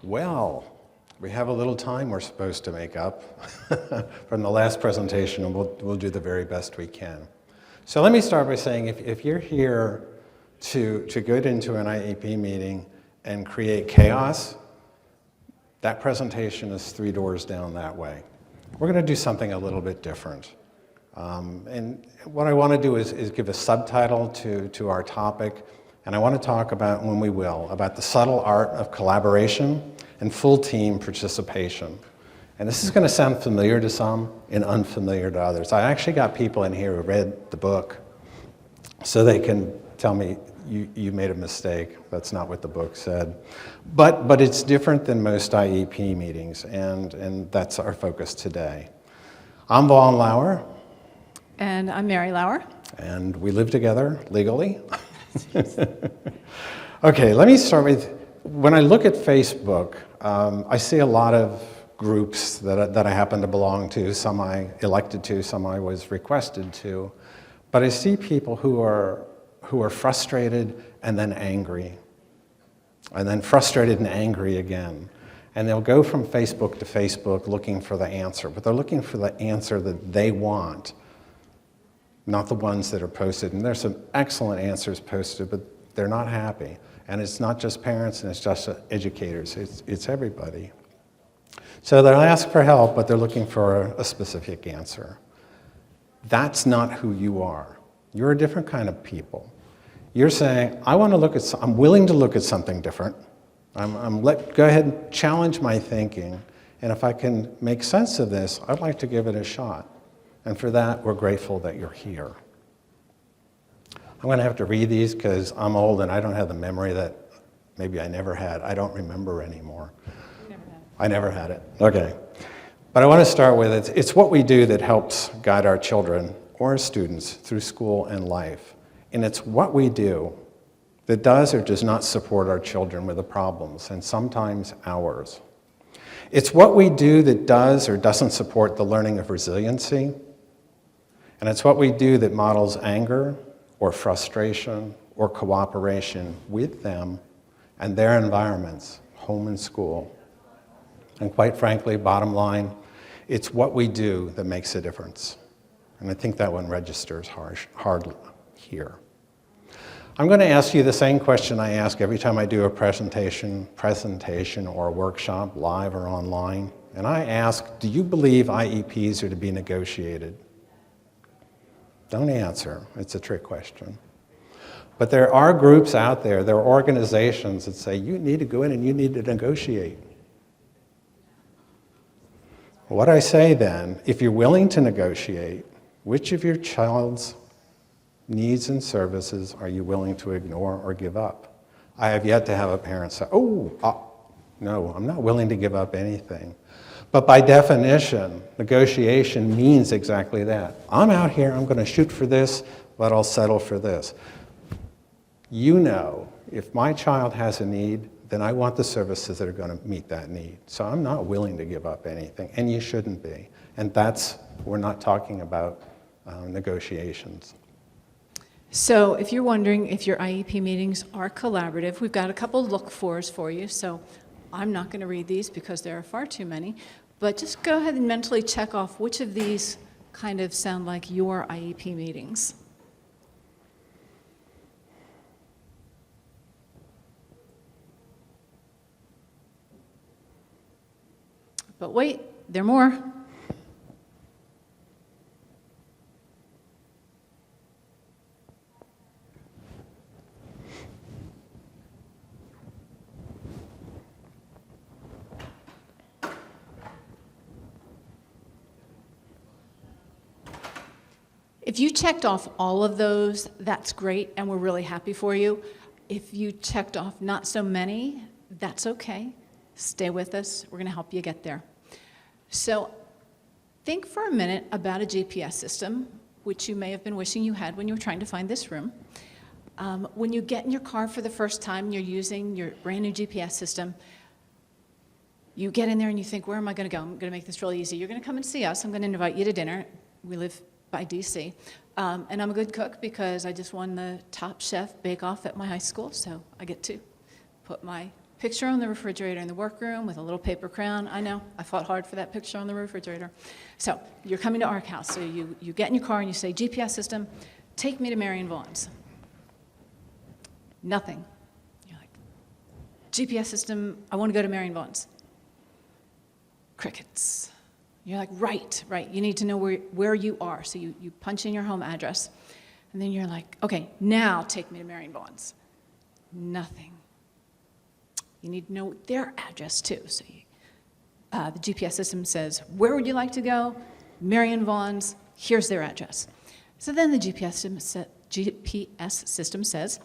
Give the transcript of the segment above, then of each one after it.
Well, we have a little time we're supposed to make up from the last presentation, and we'll do the very best we can. So let me start by saying if you're here to get into an IEP meeting and create chaos, that presentation is 3 doors down that way. We're going to do something a little bit different. And what I want to do is give a subtitle to our topic, and I want to talk about, when we will, about the subtle art of collaboration and full team participation. And this is going to sound familiar to some and unfamiliar to others. I actually got people in here who read the book so they can tell me, you made a mistake. That's not what the book said. But it's different than most IEP meetings, and that's our focus today. I'm Vaughn Lauer. And I'm Mary Lauer. And we live together legally. Okay, let me start with, when I look at Facebook, I see a lot of groups that I happen to belong to, some I elected to, some I was requested to, but I see people who are frustrated and then angry, and then frustrated and angry again. And they'll go from Facebook to Facebook looking for the answer, but they're looking for the answer that they want, not the ones that are posted. And there's some excellent answers posted, but they're not happy. And it's not just parents and it's just educators, it's everybody. So they'll ask for help, but they're looking for a specific answer. That's not who you are. You're a different kind of people. You're saying, I'm willing to look at something different. Go ahead and challenge my thinking. And if I can make sense of this, I'd like to give it a shot. And for that, we're grateful that you're here. I'm going to have to read these because I'm old and I don't have the memory that maybe I never had. I don't remember anymore. I never had it. Okay. But I want to start with it's what we do that helps guide our children or our students through school and life. And it's what we do that does or does not support our children with the problems, and sometimes ours. It's what we do that does or doesn't support the learning of resiliency. And it's what we do that models anger or frustration or cooperation with them and their environments, home and school. And quite frankly, bottom line, it's what we do that makes a difference. And I think that one registers hard here. I'm going to ask you the same question I ask every time I do a presentation or a workshop, live or online. And I ask, do you believe IEPs are to be negotiated? Don't answer. It's a trick question. But there are groups out there, there are organizations that say, you need to go in and you need to negotiate. What I say then, if you're willing to negotiate, which of your child's needs and services are you willing to ignore or give up? I have yet to have a parent say, no, I'm not willing to give up anything. But by definition, negotiation means exactly that. I'm out here, I'm going to shoot for this, but I'll settle for this. You know, if my child has a need, then I want the services that are going to meet that need. So I'm not willing to give up anything, and you shouldn't be. And we're not talking about negotiations. So if you're wondering if your IEP meetings are collaborative, we've got a couple look-fors for you. So I'm not going to read these because there are far too many, but just go ahead and mentally check off which of these kind of sound like your IEP meetings. But wait, there are more. If you checked off all of those, that's great, and we're really happy for you. If you checked off not so many, that's okay. Stay with us. We're going to help you get there. So think for a minute about a GPS system, which you may have been wishing you had when you were trying to find this room. When you get in your car for the first time and you're using your brand new GPS system, you get in there and you think, where am I going to go? I'm going to make this really easy. You're going to come and see us. I'm going to invite you to dinner. We live by DC. And I'm a good cook because I just won the Top Chef Bake Off at my high school, so I get to put my Picture on the refrigerator in the workroom with a little paper crayon. I know, I fought hard for that picture on the refrigerator. So you're coming to ARC House, so you get in your car and you say, GPS system, take me to Marion Vaughn's. Nothing. You're like, GPS system, I want to go to Marion Vaughn's. Crickets. You're like, right, you need to know where you are. So you punch in your home address, and then you're like, okay, now take me to Marion Vaughn's. Nothing. You need to know their address too. So the GPS system says, where would you like to go? Marion Vaughn's, here's their address. So then the GPS system says,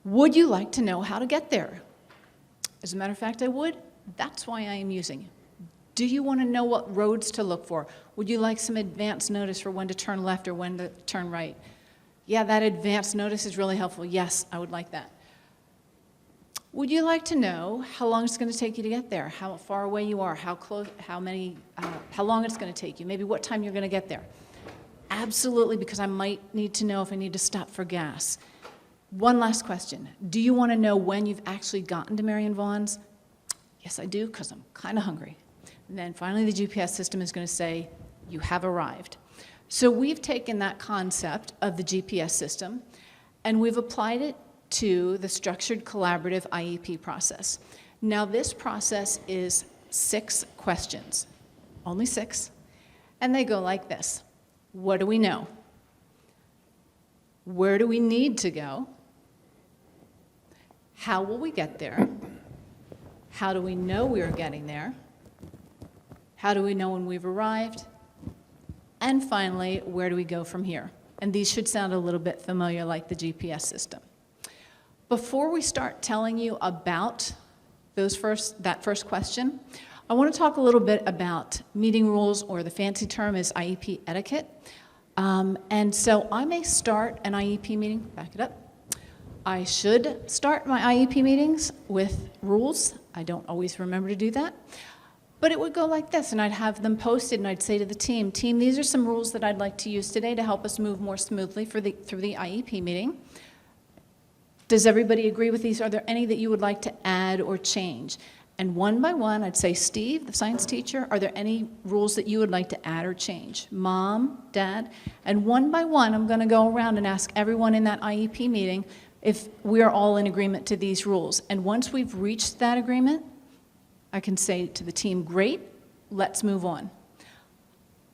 would you like to know how to get there? As a matter of fact, I would. That's why I am using it. Do you want to know what roads to look for? Would you like some advance notice for when to turn left or when to turn right? Yeah, that advance notice is really helpful. Yes, I would like that. Would you like to know how long it's going to take you to get there? How far away you are? How close? How long it's going to take you? Maybe what time you're going to get there? Absolutely, because I might need to know if I need to stop for gas. One last question. Do you want to know when you've actually gotten to Marion Vaughn's? Yes, I do, because I'm kind of hungry. And then finally the GPS system is going to say, you have arrived. So we've taken that concept of the GPS system and we've applied it to the structured collaborative IEP process. Now this process is 6 questions, only 6, and they go like this. What do we know? Where do we need to go? How will we get there? How do we know we are getting there? How do we know when we've arrived? And finally, where do we go from here? And these should sound a little bit familiar like the GPS system. Before we start telling you about that first question, I want to talk a little bit about meeting rules, or the fancy term is IEP etiquette. And so I may start an IEP meeting, back it up. I should start my IEP meetings with rules. I don't always remember to do that. But it would go like this, and I'd have them posted, and I'd say to the team, these are some rules that I'd like to use today to help us move more smoothly through the IEP meeting. Does everybody agree with these? Are there any that you would like to add or change? And one by one, I'd say, Steve, the science teacher, are there any rules that you would like to add or change? Mom, Dad, and one by one, I'm going to go around and ask everyone in that IEP meeting if we are all in agreement to these rules. And once we've reached that agreement, I can say to the team, great, let's move on.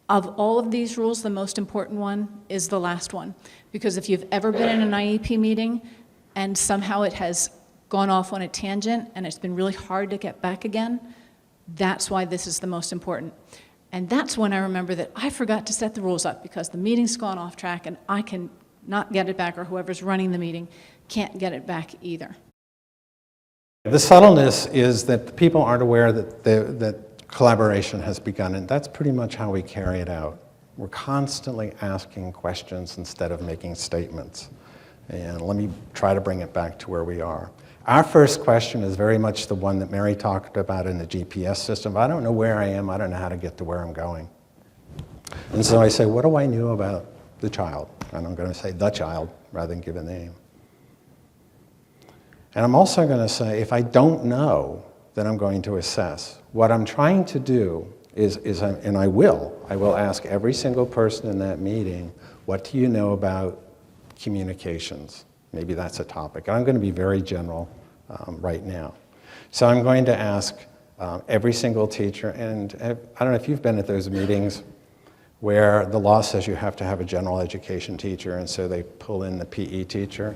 Of all of these rules, the most important one is the last one. Because if you've ever been in an IEP meeting and somehow it has gone off on a tangent and it's been really hard to get back again, that's why this is the most important. And that's when I remember that I forgot to set the rules up because the meeting's gone off track and I can not get it back, or whoever's running the meeting can't get it back either. The subtleness is that people aren't aware that collaboration has begun, and that's pretty much how we carry it out. We're constantly asking questions instead of making statements. And let me try to bring it back to where we are. Our first question is very much the one that Mary talked about in the GPS system. I don't know where I am, I don't know how to get to where I'm going. And so I say, what do I know about the child? And I'm going to say the child rather than give a name. And I'm also going to say, if I don't know, then I'm going to assess. What I'm trying to do is and I will ask every single person in that meeting, what do you know about communications? Maybe that's a topic. I'm going to be very general right now. So I'm going to ask every single teacher, and I don't know if you've been at those meetings where the law says you have to have a general education teacher, and so they pull in the PE teacher.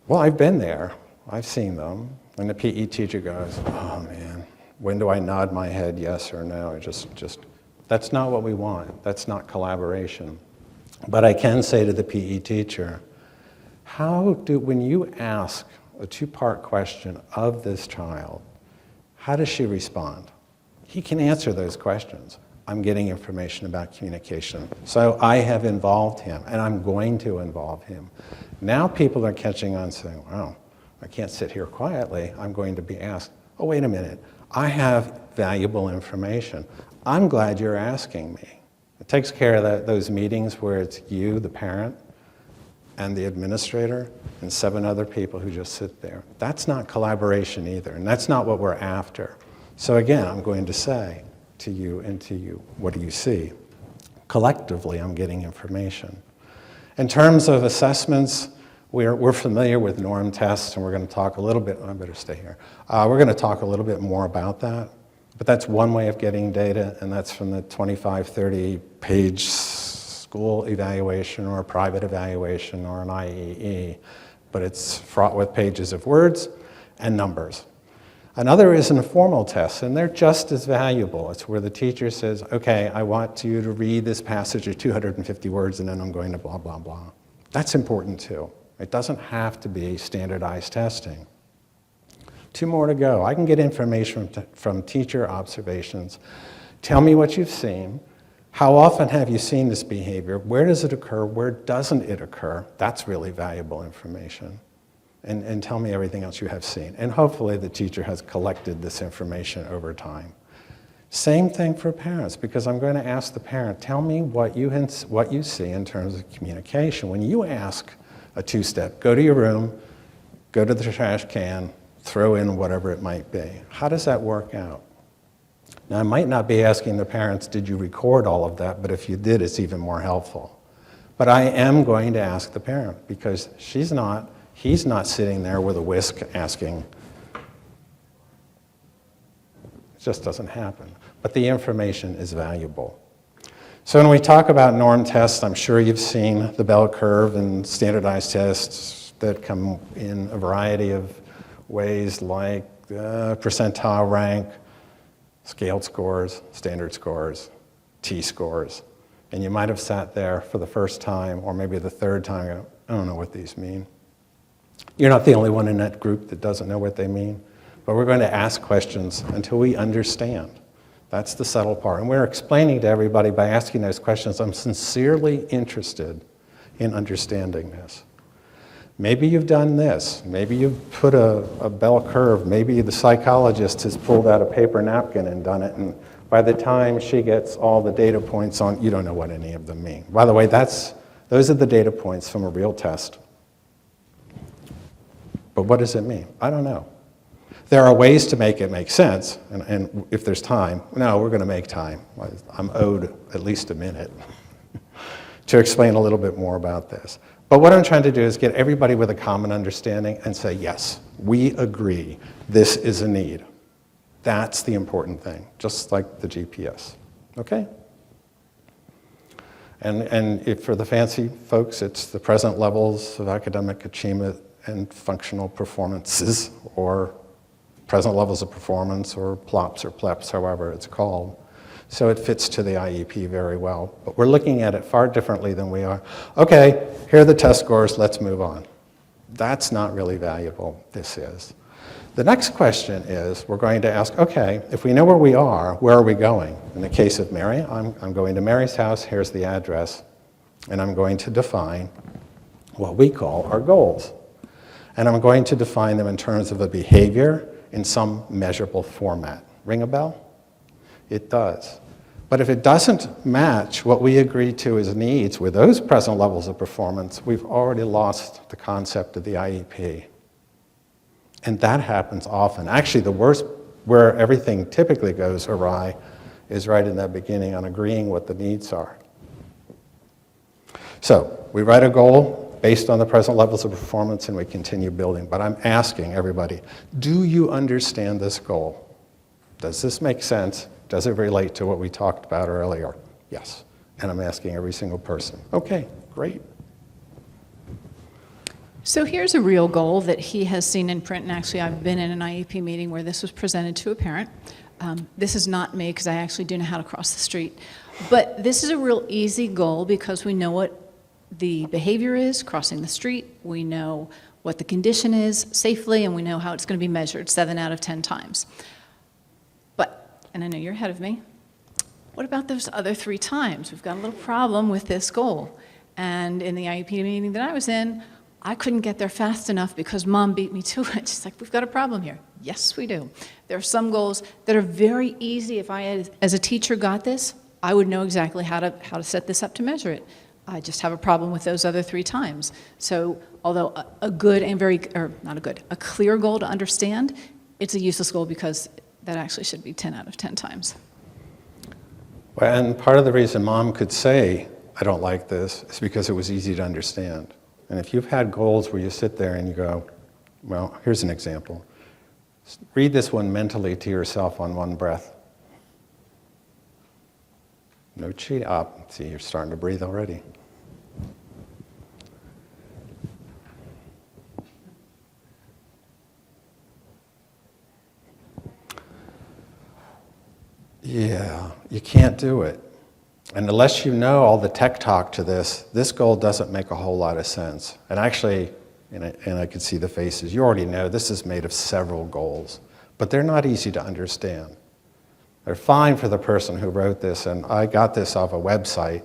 Well, I've been there. I've seen them. And the PE teacher goes, oh man, when do I nod my head yes or no? That's not what we want. That's not collaboration. But I can say to the PE teacher, when you ask a 2-part question of this child, how does she respond? He can answer those questions. I'm getting information about communication. So I have involved him, and I'm going to involve him. Now people are catching on saying, wow, I can't sit here quietly. I'm going to be asked, oh, wait a minute. I have valuable information. I'm glad you're asking me. It takes care of those meetings where it's you, the parent, and the administrator and 7 other people who just sit there. That's not collaboration either, and that's not what we're after. So again, I'm going to say to you and to you, what do you see? Collectively, I'm getting information. In terms of assessments, we're familiar with norm tests, and we're going to talk a little bit, I better stay here. We're going to talk a little bit more about that, but that's one way of getting data, and that's from the 25, 30 page school evaluation or a private evaluation or an IEE, but it's fraught with pages of words and numbers. Another is an informal test, and they're just as valuable. It's where the teacher says, okay, I want you to read this passage of 250 words, and then I'm going to blah, blah, blah. That's important too. It doesn't have to be standardized testing. 2 more to go. I can get information from teacher observations. Tell me what you've seen. How often have you seen this behavior? Where does it occur? Where doesn't it occur? That's really valuable information. And tell me everything else you have seen. And hopefully the teacher has collected this information over time. Same thing for parents, because I'm going to ask the parent, tell me what you see in terms of communication. When you ask a 2-step, go to your room, go to the trash can, throw in whatever it might be. How does that work out? Now, I might not be asking the parents, did you record all of that? But if you did, it's even more helpful. But I am going to ask the parent, because he's not sitting there with a whisk asking. It just doesn't happen. But the information is valuable. So when we talk about norm tests, I'm sure you've seen the bell curve and standardized tests that come in a variety of ways, like percentile rank, scaled scores, standard scores, T-scores. And you might have sat there for the first time, or maybe the 3rd time, and go, I don't know what these mean. You're not the only one in that group that doesn't know what they mean, but we're going to ask questions until we understand. That's the subtle part. And we're explaining to everybody by asking those questions, I'm sincerely interested in understanding this. Maybe you've done this. Maybe you've put a bell curve. Maybe the psychologist has pulled out a paper napkin and done it, and by the time she gets all the data points on, you don't know what any of them mean. By the way, those are the data points from a real test. But what does it mean? I don't know. There are ways to make it make sense, and if there's time, no, we're going to make time. I'm owed at least a minute to explain a little bit more about this. But what I'm trying to do is get everybody with a common understanding and say, yes, we agree, this is a need. That's the important thing, just like the GPS, okay? And if for the fancy folks, it's the present levels of academic achievement and functional performances, or present levels of performance, or PLOPs or PLEPs, however it's called. So it fits to the IEP very well. But we're looking at it far differently than we are. Okay, here are the test scores, let's move on. That's not really valuable, this is. The next question is, we're going to ask, okay, if we know where we are we going? In the case of Mary, I'm going to Mary's house, here's the address, and I'm going to define what we call our goals. And I'm going to define them in terms of a behavior in some measurable format. Ring a bell? It does. But if it doesn't match what we agreed to as needs with those present levels of performance, we've already lost the concept of the IEP. And that happens often. Actually, the worst, where everything typically goes awry, is right in that beginning on agreeing what the needs are. So we write a goal based on the present levels of performance, and we continue building. But I'm asking everybody, do you understand this goal? Does this make sense? Does it relate to what we talked about earlier? Yes. And I'm asking every single person. Okay, great. So here's a real goal that he has seen in print, and actually I've been in an IEP meeting where this was presented to a parent. This is not me, because I actually do know how to cross the street. But this is a real easy goal because we know what the behavior is, crossing the street. We know what the condition is safely, and we know how it's going to be measured 7 out of 10 times. But, and I know you're ahead of me, what about those other 3 times? We've got a little problem with this goal. And in the IEP meeting that I was in, I couldn't get there fast enough because Mom beat me to it. She's like, we've got a problem here. Yes, we do. There are some goals that are very easy. If I, as a teacher, got this, I would know exactly how to set this up to measure it. I just have a problem with those other 3 times. So although a good and very, or not a good, a clear goal to understand, it's a useless goal because that actually should be 10 out of 10 times. Well, and part of the reason Mom could say, I don't like this, is because it was easy to understand. And if you've had goals where you sit there and you go, well, here's an example. Read this one mentally to yourself on one breath. No cheat up. See, you're starting to breathe already. Yeah, you can't do it. And unless you know all the tech talk to this goal doesn't make a whole lot of sense. And actually, and I can see the faces, you already know this is made of several goals, but they're not easy to understand. They're fine for the person who wrote this, and I got this off a website,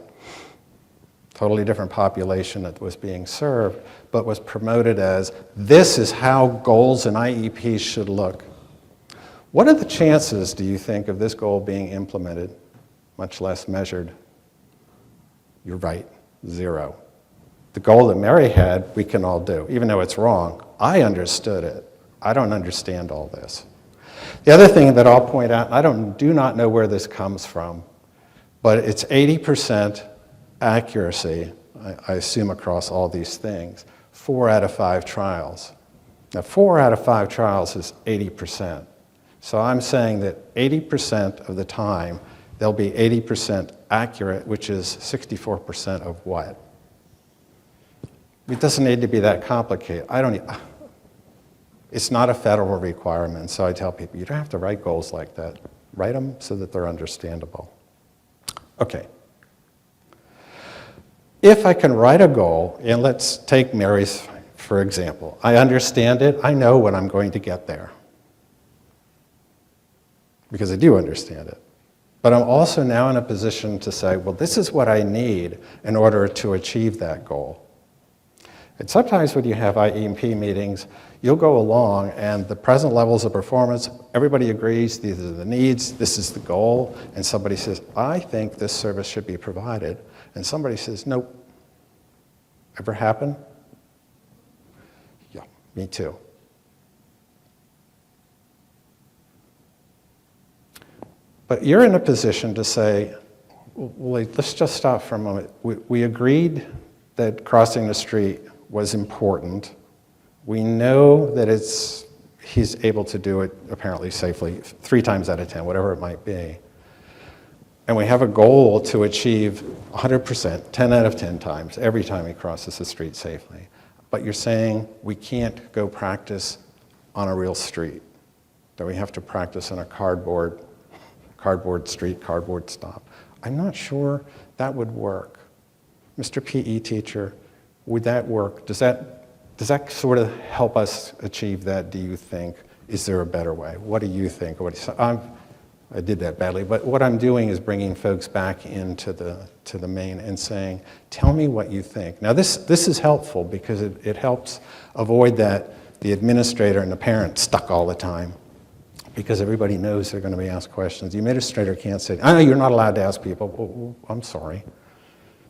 totally different population that was being served, but was promoted as, this is how goals and IEPs should look. What are the chances, do you think, of this goal being implemented, much less measured? You're right, 0. The goal that Mary had, we can all do, even though it's wrong. I understood it. I don't understand all this. The other thing that I'll point out, I do not know where this comes from, but it's 80% accuracy, I assume across all these things, 4 out of 5 trials. Now 4 out of 5 trials is 80%. So I'm saying that 80% of the time, they'll be 80% accurate, which is 64% of what? It doesn't need to be that complicated. It's not a federal requirement, so I tell people, you don't have to write goals like that. Write them so that they're understandable. Okay. If I can write a goal, and let's take Mary's, for example. I understand it. I know when I'm going to get there, because I do understand it. But I'm also now in a position to say, well, this is what I need in order to achieve that goal. And sometimes when you have IEP meetings, you'll go along and the present levels of performance, everybody agrees, these are the needs, this is the goal, and somebody says, I think this service should be provided. And somebody says, nope. Ever happen? Yeah, me too. But you're in a position to say, well, let's just stop for a moment. We agreed that crossing the street was important. We know that he's able to do it apparently safely 3 times out of 10, whatever it might be. And we have a goal to achieve 100%, 10 out of 10 times, every time he crosses the street safely. But you're saying we can't go practice on a real street, that we have to practice on a cardboard street, cardboard stop. I'm not sure that would work. Mr. PE teacher, would that work? Does that sort of help us achieve that, do you think? Is there a better way? What do you think? I did that badly, but what I'm doing is bringing folks back into the main and saying, tell me what you think. Now this is helpful because it helps avoid that the administrator and the parent stuck all the time, because everybody knows they're going to be asked questions. The administrator can't say, oh, you're not allowed to ask people. Oh, I'm sorry.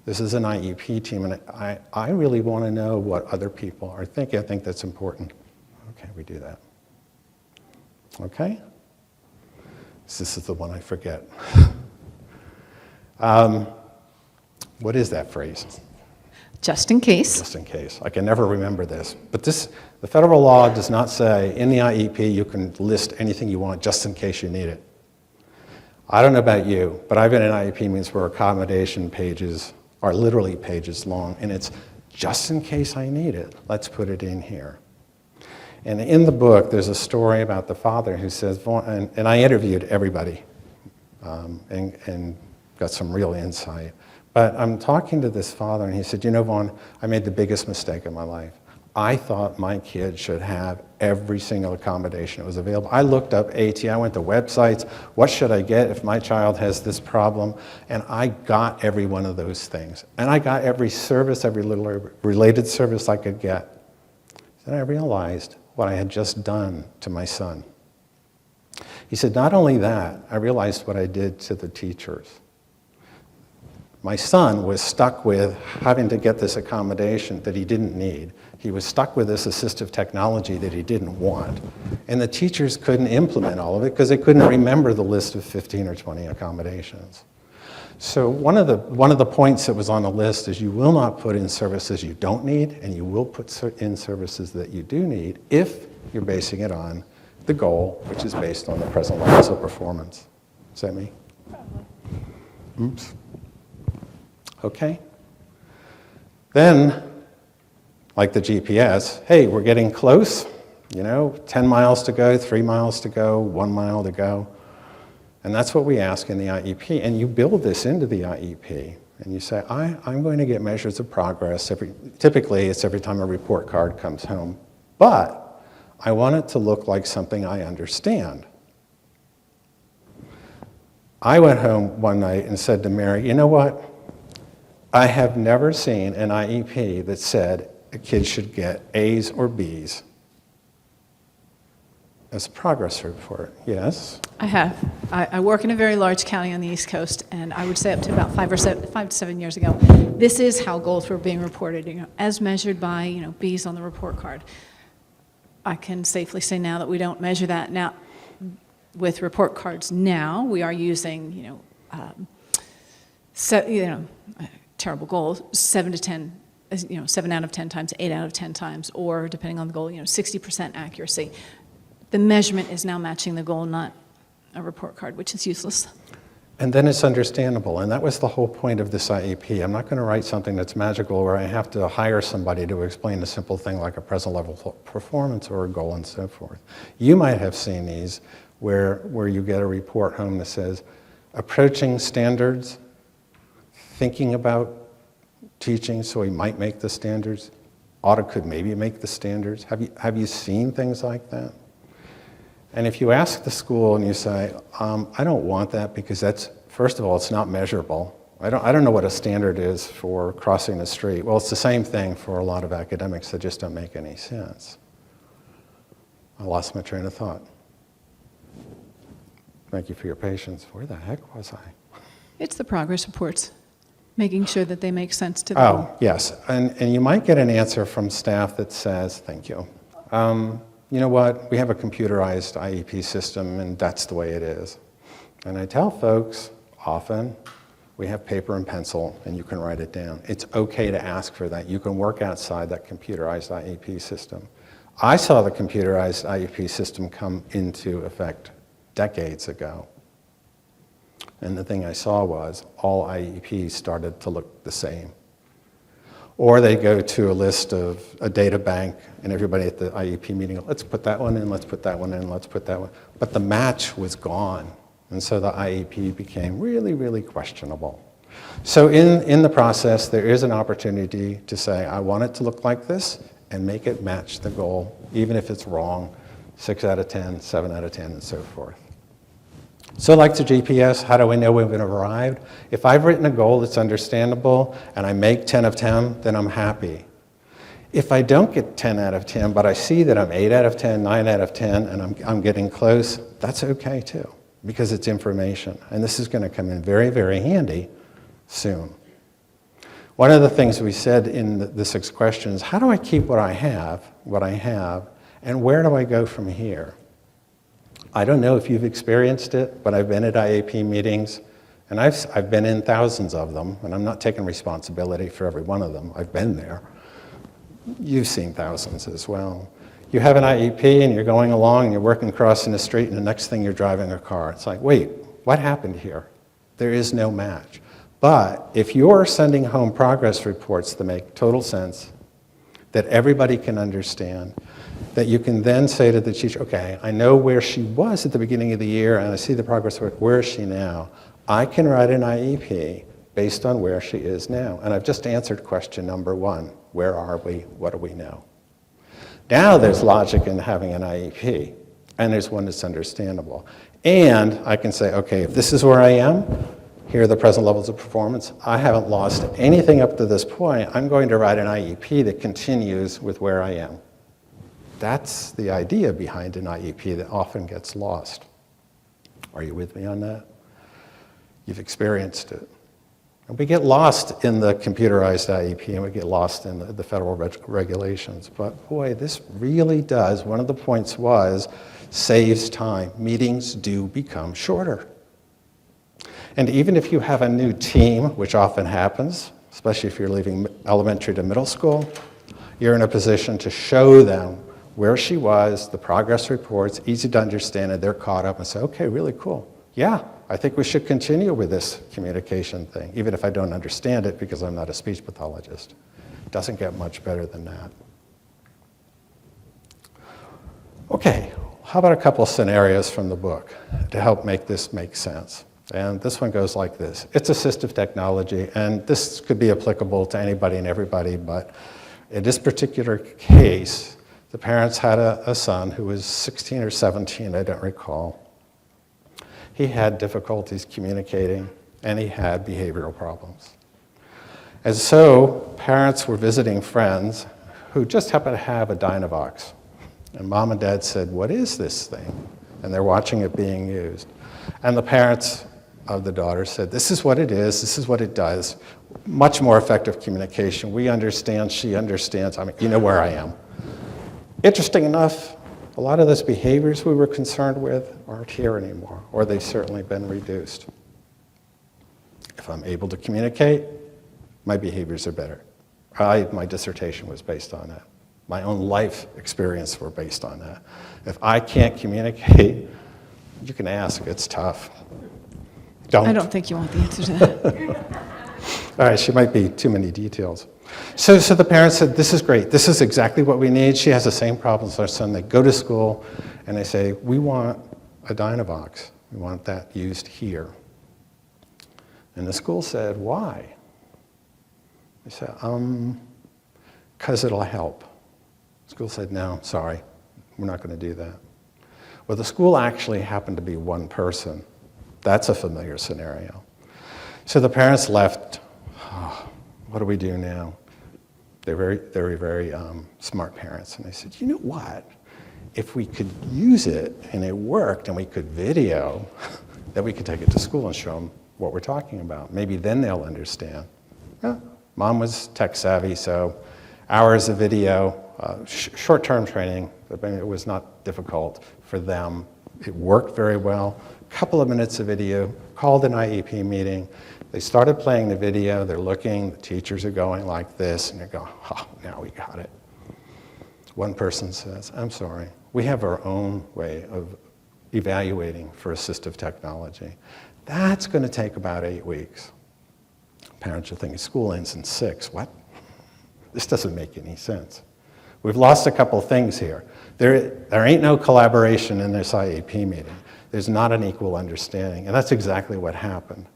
This is an IEP team, and I really want to know what other people are thinking. I think that's important. Okay, we do that. Okay? This is the one I forget. What is that phrase? Just in case. Just in case. I can never remember this. But the federal law does not say in the IEP you can list anything you want just in case you need it. I don't know about you, but I've been in IEP meetings where accommodation pages are literally pages long, and it's just in case I need it. Let's put it in here. And in the book, there's a story about the father who says, Vaughn, and I interviewed everybody and got some real insight. But I'm talking to this father, and he said, you know, Vaughn, I made the biggest mistake of my life. I thought my kid should have every single accommodation that was available. I looked up AT, I went to websites, what should I get if my child has this problem? And I got every one of those things. And I got every service, every little related service I could get. Then I realized what I had just done to my son. He said, not only that, I realized what I did to the teachers. My son was stuck with having to get this accommodation that he didn't need. He was stuck with this assistive technology that he didn't want. And the teachers couldn't implement all of it because they couldn't remember the list of 15 or 20 accommodations. So one of the points that was on the list is you will not put in services you don't need, and you will put in services that you do need if you're basing it on the goal, which is based on the present levels of performance. Is that me? Probably. Oops. Okay. Then, like the GPS, hey, we're getting close, 10 miles to go, 3 miles to go, 1 mile to go. And that's what we ask in the IEP. And you build this into the IEP. And you say, I'm going to get measures of progress. Typically, it's every time a report card comes home. But I want it to look like something I understand. I went home one night and said to Mary, you know what? I have never seen an IEP that said a kid should get A's or B's as a progress report. Yes? I have. I work in a very large county on the East Coast, and I would say up to about 5 to 7 years ago, this is how goals were being reported, as measured by, B's on the report card. I can safely say now that we don't measure that. Now, with report cards now, we are using, terrible goals, 7 to 10, 7 out of 10 times, 8 out of 10 times, or depending on the goal, 60% accuracy. The measurement is now matching the goal, not a report card, which is useless. And then it's understandable, and that was the whole point of this IEP. I'm not going to write something that's magical where I have to hire somebody to explain a simple thing like a present level performance or a goal and so forth. You might have seen these where you get a report home that says, approaching standards, thinking about teaching so he might make the standards, could maybe make the standards. Have you seen things like that? And if you ask the school and you say, I don't want that because that's, first of all, it's not measurable. I don't know what a standard is for crossing the street. Well, it's the same thing for a lot of academics that just don't make any sense. I lost my train of thought. Thank you for your patience. Where the heck was I? It's the progress reports, making sure that they make sense to the goal. Oh, yes. And you might get an answer from staff that says, thank you. You know what, we have a computerized IEP system and that's the way it is. And I tell folks often, we have paper and pencil and you can write it down. It's okay to ask for that. You can work outside that computerized IEP system. I saw the computerized IEP system come into effect decades ago. And the thing I saw was all IEPs started to look the same. Or they go to a list of a data bank and everybody at the IEP meeting, let's put that one in, let's put that one in, let's put that one. But the match was gone. And so the IEP became really, really questionable. So in the process, there is an opportunity to say, I want it to look like this and make it match the goal, even if it's wrong, 6 out of 10, 7 out of 10, and so forth. So like the GPS, how do we know we've arrived? If I've written a goal that's understandable and I make 10 of 10, then I'm happy. If I don't get 10 out of 10, but I see that I'm 8 out of 10, 9 out of 10, and I'm getting close, that's okay too, because it's information. And this is going to come in very, very handy soon. One of the things we said in the 6 questions, how do I keep what I have, and where do I go from here? I don't know if you've experienced it, but I've been at IEP meetings, and I've been in thousands of them, and I'm not taking responsibility for every one of them. I've been there. You've seen thousands as well. You have an IEP, and you're going along, and you're working crossing the street, and the next thing you're driving a car. It's like, wait, what happened here? There is no match. But if you're sending home progress reports that make total sense, that everybody can understand, that you can then say to the teacher, okay, I know where she was at the beginning of the year and I see the progress report, where is she now? I can write an IEP based on where she is now. And I've just answered question number 1, where are we, what do we know? Now there's logic in having an IEP, and there's one that's understandable. And I can say, okay, if this is where I am, here are the present levels of performance, I haven't lost anything up to this point, I'm going to write an IEP that continues with where I am. That's the idea behind an IEP that often gets lost. Are you with me on that? You've experienced it. And we get lost in the computerized IEP and we get lost in the federal regulations. But boy, this really does, one of the points was, saves time. Meetings do become shorter. And even if you have a new team, which often happens, especially if you're leaving elementary to middle school, you're in a position to show them where she was, the progress reports, easy to understand, and they're caught up and say, okay, really cool. Yeah, I think we should continue with this communication thing, even if I don't understand it because I'm not a speech pathologist. It doesn't get much better than that. Okay, how about a couple scenarios from the book to help make this make sense? And this one goes like this. It's assistive technology, and this could be applicable to anybody and everybody, but in this particular case, the parents had a son who was 16 or 17, I don't recall. He had difficulties communicating, and he had behavioral problems. And so parents were visiting friends who just happened to have a Dynavox. And mom and dad said, what is this thing? And they're watching it being used. And the parents of the daughter said, this is what it is, this is what it does. Much more effective communication. We understand, she understands, I mean, you know where I am. Interesting enough, a lot of those behaviors we were concerned with aren't here anymore, or they've certainly been reduced. If I'm able to communicate, my behaviors are better. My dissertation was based on that. My own life experience were based on that. If I can't communicate, you can ask, it's tough. I don't think you want the answer to that. All right, she might be too many details. So the parents said, this is great. This is exactly what we need. She has the same problems as our son. They go to school and they say, we want a Dynavox. We want that used here. And the school said, why? They said, because it'll help. The school said, no, sorry, we're not going to do that. Well, the school actually happened to be one person. That's a familiar scenario. So the parents left. Oh, what do we do now? They're very smart parents. And they said, you know what? If we could use it and it worked and we could video, then we could take it to school and show them what we're talking about. Maybe then they'll understand. Yeah. Mom was tech savvy, so hours of video, short-term training, it was not difficult for them. It worked very well. A couple of minutes of video, called an IEP meeting. They started playing the video, they're looking, the teachers are going like this, and they go, oh, now we got it. One person says, I'm sorry, we have our own way of evaluating for assistive technology. That's going to take about 8 weeks. Parents are thinking, school ends in 6. What? This doesn't make any sense. We've lost a couple things here. There ain't no collaboration in this IEP meeting. There's not an equal understanding, and that's exactly what happened.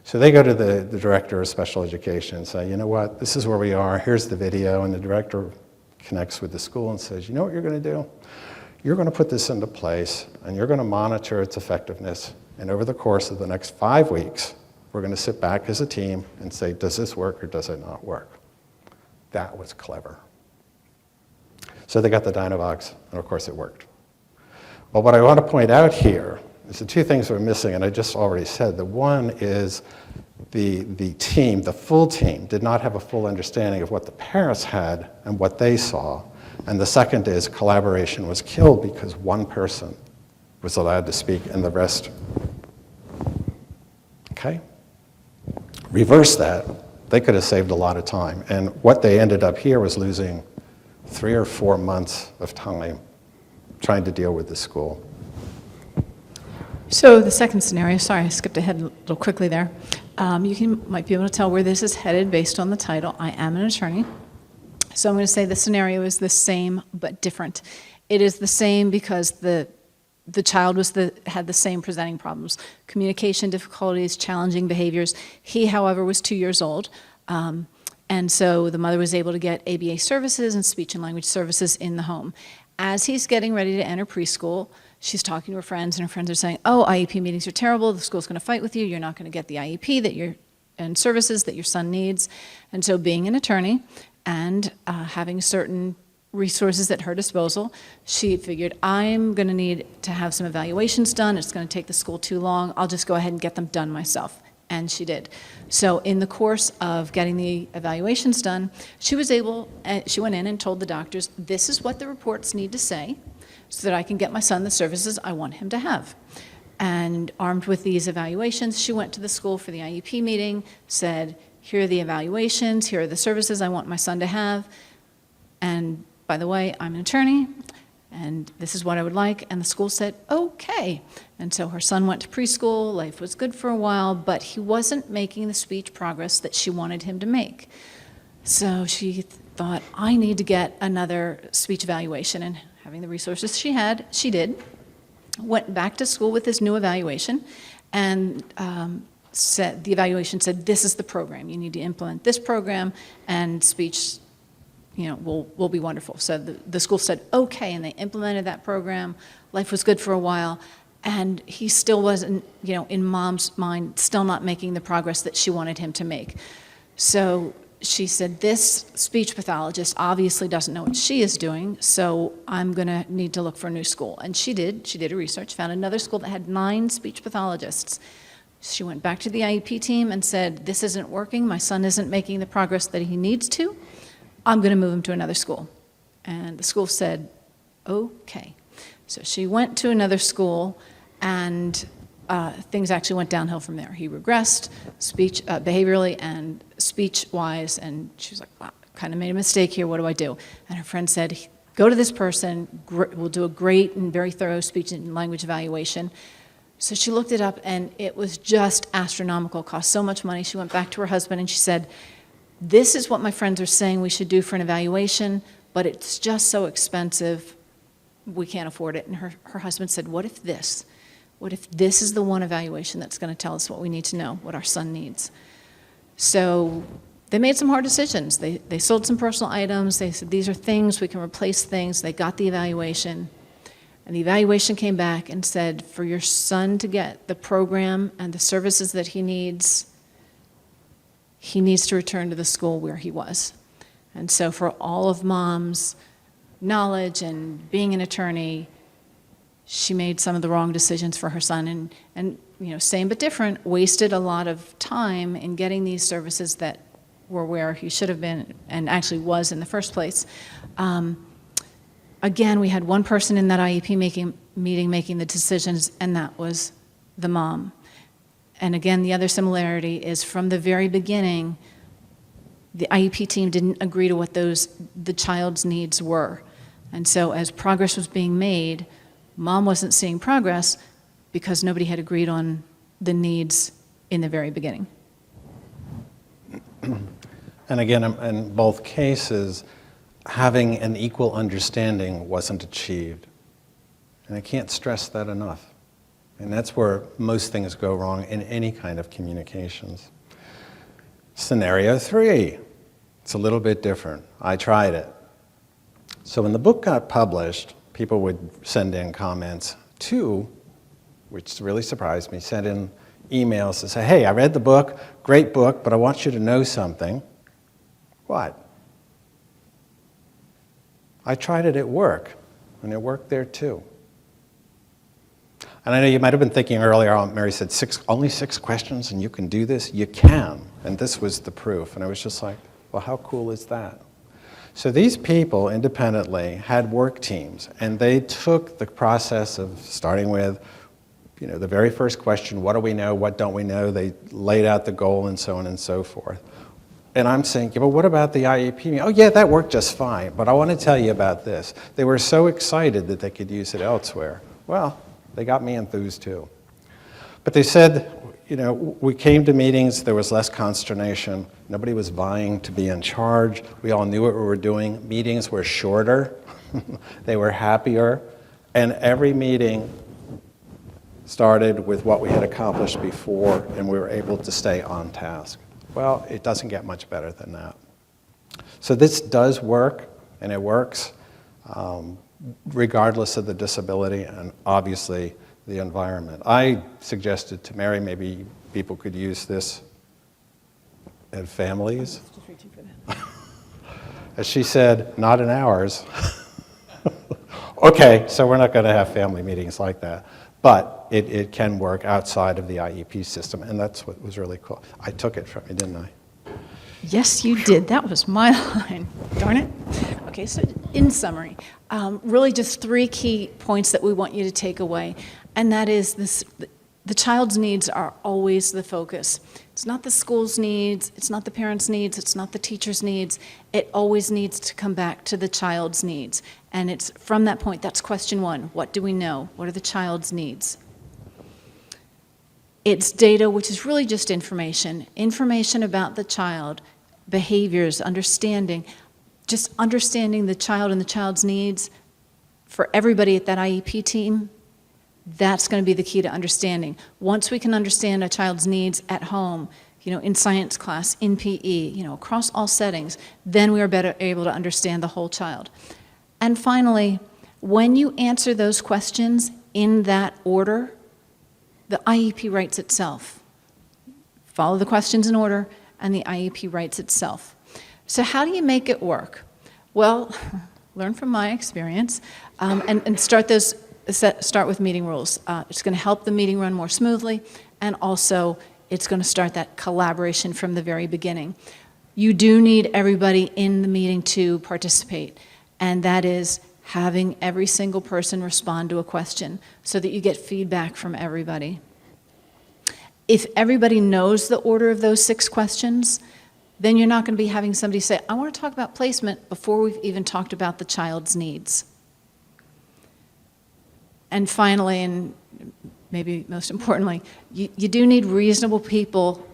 So they go to the director of special education and say, you know what, this is where we are, here's the video, and the director connects with the school and says, you know what you're going to do? You're going to put this into place, and you're going to monitor its effectiveness, and over the course of the next 5 weeks, we're going to sit back as a team and say, does this work or does it not work? That was clever. So they got the Dynavox, and of course it worked. Well, what I want to point out here is the two things we're missing, and I just already said. The one is the team, the full team, did not have a full understanding of what the parents had and what they saw. And the second is collaboration was killed because one person was allowed to speak and the rest. Okay? Reverse that. They could have saved a lot of time. And what they ended up here was losing 3 or 4 months of time trying to deal with the school. So the second scenario, sorry, I skipped ahead a little quickly there. Might be able to tell where this is headed based on the title. I am an attorney. So I'm going to say the scenario is the same but different. It is the same because the child had the same presenting problems, communication difficulties, challenging behaviors. He, however, was 2 years old. And so the mother was able to get ABA services and speech and language services in the home. As he's getting ready to enter preschool, she's talking to her friends, and her friends are saying, oh, IEP meetings are terrible, the school's going to fight with you, you're not going to get the IEP and services that your son needs. And so being an attorney and having certain resources at her disposal, she figured, I'm going to need to have some evaluations done, it's going to take the school too long, I'll just go ahead and get them done myself. and she did. So in the course of getting the evaluations done, she went in and told the doctors, this is what the reports need to say so that I can get my son the services I want him to have. And armed with these evaluations, she went to the school for the IEP meeting, said, here are the evaluations, here are the services I want my son to have, and by the way, I'm an attorney, and this is what I would like, and the school said, okay. And so her son went to preschool, life was good for a while, but he wasn't making the speech progress that she wanted him to make. So she thought, I need to get another speech evaluation, and having the resources she had, she did. Went back to school with this new evaluation, and the evaluation said, this is the program. You need to implement this program, and speech will be wonderful. So the school said, okay, and they implemented that program. Life was good for a while, and he still wasn't, in mom's mind, still not making the progress that she wanted him to make. So she said, this speech pathologist obviously doesn't know what she is doing, so I'm going to need to look for a new school. And she did. She did her research, found another school that had 9 speech pathologists. She went back to the IEP team and said, this isn't working. My son isn't making the progress that he needs to. I'm going to move him to another school. And the school said, okay. So she went to another school, and things actually went downhill from there. He regressed behaviorally and speech-wise, and she was like, wow, kind of made a mistake here. What do I do? And her friend said, go to this person. We'll do a great and very thorough speech and language evaluation. So she looked it up, and it was just astronomical, cost so much money. She went back to her husband, and she said, this is what my friends are saying we should do for an evaluation, but it's just so expensive, we can't afford it. And her husband said, what if this is the one evaluation that's going to tell us what we need to know, what our son needs? So they made some hard decisions. They sold some personal items. They said, these are things, we can replace things. They got the evaluation. And the evaluation came back and said, for your son to get the program and the services that he needs to return to the school where he was. And so for all of mom's knowledge and being an attorney, she made some of the wrong decisions for her son, and same but different, wasted a lot of time in getting these services that were where he should have been and actually was in the first place. Again, we had one person in that IEP meeting making the decisions, and that was the mom. And again, the other similarity is from the very beginning, the IEP team didn't agree to what the child's needs were. And so as progress was being made, mom wasn't seeing progress because nobody had agreed on the needs in the very beginning. And again, in both cases, having an equal understanding wasn't achieved. And I can't stress that enough. And that's where most things go wrong in any kind of communications. Scenario 3, it's a little bit different. I tried it. So when the book got published, people would send in comments. 2, which really surprised me, sent in emails to say, hey, I read the book, great book, but I want you to know something. What? I tried it at work, and it worked there too. And I know you might have been thinking earlier on, Mary said, only 6 questions and you can do this? You can. And this was the proof. And I was just like, well, how cool is that? So these people independently had work teams, and they took the process of starting with, the very first question, what do we know, what don't we know? They laid out the goal and so on and so forth. And I'm saying, well, what about the IEP? Oh, yeah, that worked just fine, but I want to tell you about this. They were so excited that they could use it elsewhere. Well, they got me enthused too. But they said, we came to meetings, there was less consternation. Nobody was vying to be in charge. We all knew what we were doing. Meetings were shorter. They were happier. And every meeting started with what we had accomplished before, and we were able to stay on task. Well, it doesn't get much better than that. So this does work, and it works regardless of the disability and obviously the environment. I suggested to Mary maybe people could use this in families. As she said, not in ours. Okay, so we're not going to have family meetings like that. But it can work outside of the IEP system, and that's what was really cool. I took it from you, didn't I? Yes, you did. That was my line. Darn it. Okay, so in summary, really just 3 key points that we want you to take away, and that is this: the child's needs are always the focus. It's not the school's needs, it's not the parents' needs, it's not the teacher's needs. It always needs to come back to the child's needs. And it's from that point, that's question 1. What do we know? What are the child's needs? It's data, which is really just information. Information about the child, behaviors, understanding, just understanding the child and the child's needs for everybody at that IEP team. That's going to be the key to understanding. Once we can understand a child's needs at home, in science class, in PE, across all settings, then we are better able to understand the whole child. And finally, when you answer those questions in that order, the IEP writes itself. Follow the questions in order, and the IEP writes itself. So how do you make it work? Well, learn from my experience, and start with meeting rules. It's going to help the meeting run more smoothly, and also it's going to start that collaboration from the very beginning. You do need everybody in the meeting to participate, and that is having every single person respond to a question so that you get feedback from everybody. If everybody knows the order of those 6 questions, then you're not going to be having somebody say, I want to talk about placement before we've even talked about the child's needs. And finally, and maybe most importantly, you do need reasonable people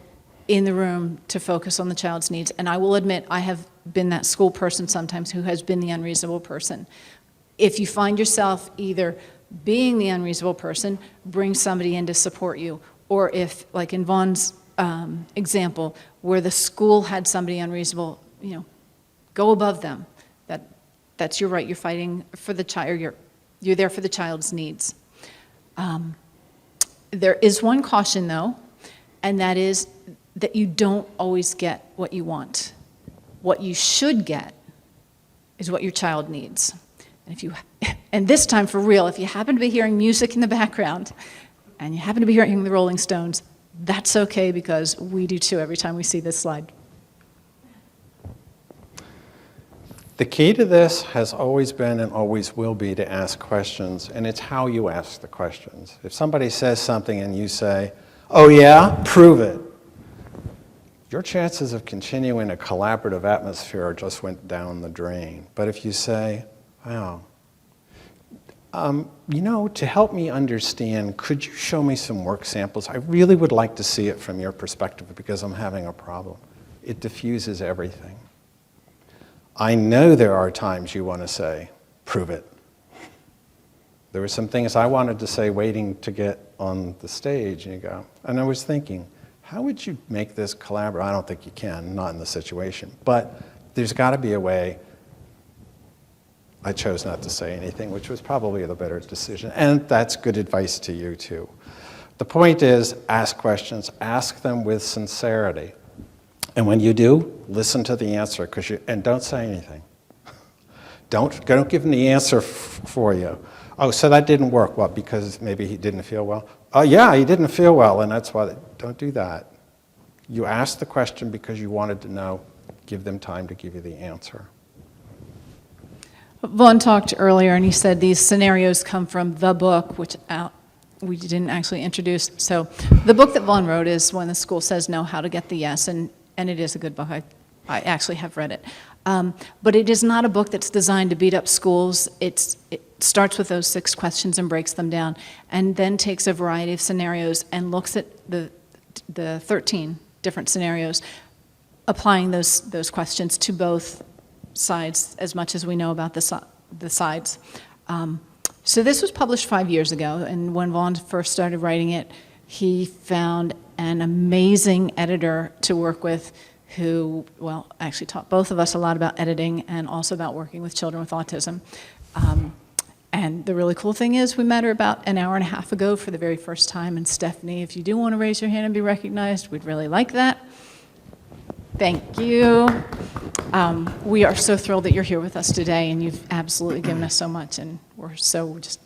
in the room to focus on the child's needs. And I will admit, I have been that school person sometimes who has been the unreasonable person. If you find yourself either being the unreasonable person, bring somebody in to support you. Or if, like in Vaughn's example, where the school had somebody unreasonable, go above them. That's your right. You're fighting for the child. You're there for the child's needs. There is one caution, though, and that is that you don't always get what you want. What you should get is what your child needs. And this time, for real, if you happen to be hearing music in the background and you happen to be hearing the Rolling Stones, that's okay, because we do too every time we see this slide. The key to this has always been and always will be to ask questions, and it's how you ask the questions. If somebody says something and you say, oh yeah, prove it, your chances of continuing a collaborative atmosphere just went down the drain. But if you say, wow, to help me understand, could you show me some work samples? I really would like to see it from your perspective because I'm having a problem. It diffuses everything. I know there are times you want to say, prove it. There were some things I wanted to say waiting to get on the stage, and you go, and I was thinking, how would you make this collaborative? I don't think you can, not in the situation, but there's got to be a way. I chose not to say anything, which was probably the better decision, and that's good advice to you too. The point is, ask questions, ask them with sincerity. And when you do, listen to the answer, and don't say anything. Don't give them the answer for you. Oh, so that didn't work. What, because maybe he didn't feel well? Oh, yeah, he didn't feel well, and that's why. Don't do that. You asked the question because you wanted to know. Give them time to give you the answer. Vaughn talked earlier, and he said these scenarios come from the book, which we didn't actually introduce. So the book that Vaughn wrote is When the School Says No, How to Get the Yes, and it is a good book. I actually have read it. But it is not a book that's designed to beat up schools. It starts with those 6 questions and breaks them down, and then takes a variety of scenarios and looks at the 13 different scenarios, applying those questions to both sides as much as we know about the sides. So this was published 5 years ago, and when Vaughn first started writing it, he found an amazing editor to work with who, actually taught both of us a lot about editing and also about working with children with autism. And the really cool thing is we met her about an hour and a half ago for the very first time, and Stephanie, if you do want to raise your hand and be recognized, we'd really like that. Thank you. We are so thrilled that you're here with us today, and you've absolutely given us so much, and we're so just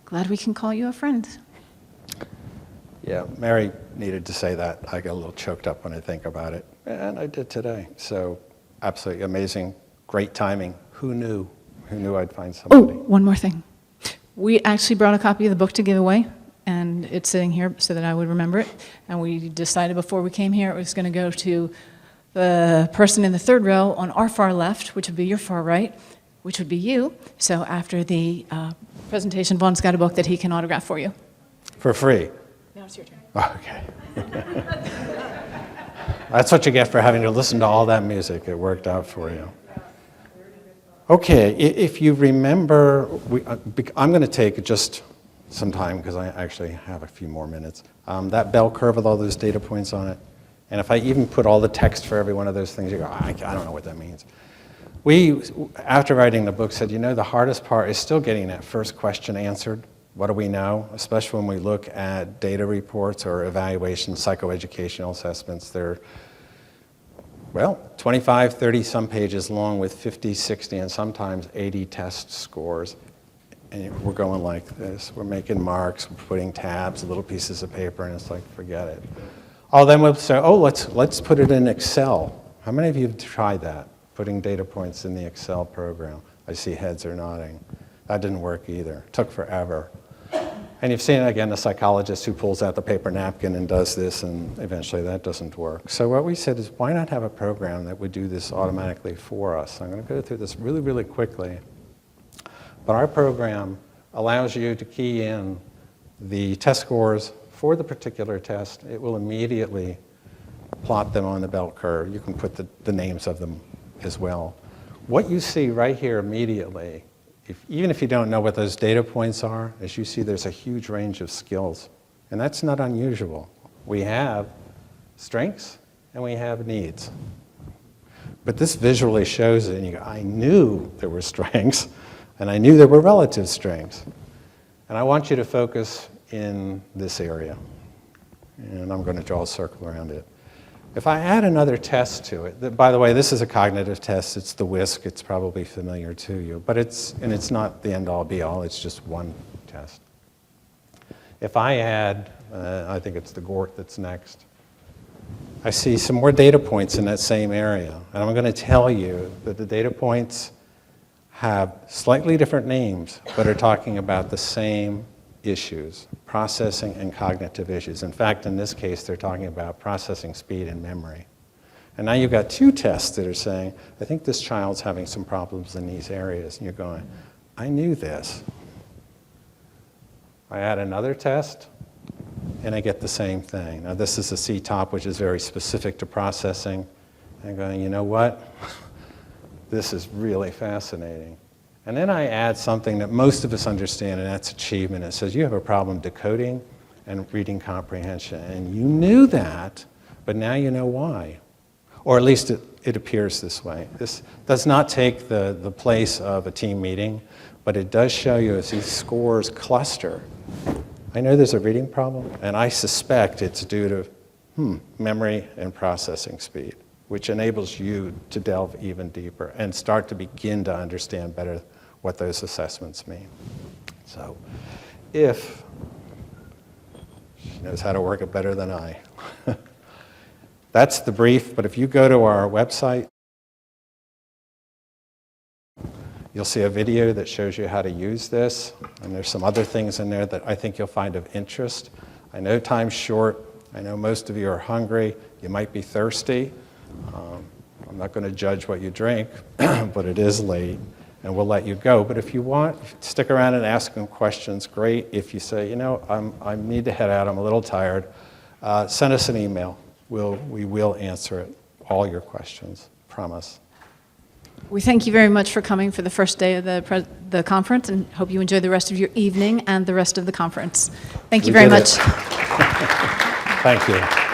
glad we can call you a friend. Yeah, Mary needed to say that. I get a little choked up when I think about it, and I did today. So absolutely amazing, great timing. Who knew? Who knew I'd find Oh, somebody? one more thing. We actually brought a copy of the book to give away, and it's sitting here so that I would remember it. And we decided before we came here it was going to go to the person in the third row on our far left, which would be your far right, which would be you. So after the presentation, Vaughn's got a book that he can autograph for you. For free. Now it's your turn. Okay. That's what you get for having to listen to all that music. It worked out for you. Okay, if you remember, I'm going to take just some time because I actually have a few more minutes. That bell curve with all those data points on it, and if I even put all the text for every one of those things, you go, I don't know what that means. We, after writing the book, said, the hardest part is still getting that first question answered. What do we know? Especially when we look at data reports or evaluations, psychoeducational assessments. They're, 25, 30 some pages long with 50, 60, and sometimes 80 test scores. And we're going like this. We're making marks, we're putting tabs, little pieces of paper, and it's like, forget it. Oh, then we'll say, let's put it in Excel. How many of you have tried that? Putting data points in the Excel program. I see heads are nodding. That didn't work either. It took forever. And you've seen, again, the psychologist who pulls out the paper napkin and does this, and eventually that doesn't work. So what we said is, why not have a program that would do this automatically for us? I'm going to go through this really, really quickly. But our program allows you to key in the test scores for the particular test. It will immediately plot them on the bell curve. You can put the names of them as well. What you see right here immediately, even if you don't know what those data points are, as you see, there's a huge range of skills. And that's not unusual. We have strengths and we have needs. But this visually shows it, and you go, I knew there were strengths, and I knew there were relative strengths. And I want you to focus in this area. And I'm going to draw a circle around it. If I add another test to it, by the way, this is a cognitive test. It's the WISC. It's probably familiar to you. But it's not the end-all, be-all. It's just one test. If I add, I think it's the GORT that's next, I see some more data points in that same area. And I'm going to tell you that the data points have slightly different names, but are talking about the same issues, processing and cognitive issues. In fact, in this case, they're talking about processing speed and memory. And now you've got two tests that are saying, I think this child's having some problems in these areas. And you're going, I knew this. I add another test, and I get the same thing. Now, this is a C-top, which is very specific to processing. And I'm going, you know what? This is really fascinating. And then I add something that most of us understand, and that's achievement. It says you have a problem decoding and reading comprehension. And you knew that, but now you know why. Or at least it appears this way. This does not take the place of a team meeting, but it does show you as these scores cluster. I know there's a reading problem, and I suspect it's due to memory and processing speed, which enables you to delve even deeper and start to begin to understand better what those assessments mean. So if she knows how to work it better than I. That's the brief, but if you go to our website, you'll see a video that shows you how to use this, and there's some other things in there that I think you'll find of interest. I know time's short. I know most of you are hungry. You might be thirsty. I'm not going to judge what you drink, but it is late, and we'll let you go. But if you want, stick around and ask them questions, great. If you say, I need to head out, I'm a little tired, send us an email. We will answer it, all your questions, promise. We thank you very much for coming for the first day of the conference, and hope you enjoy the rest of your evening and the rest of the conference. Thank you very much. Thank you.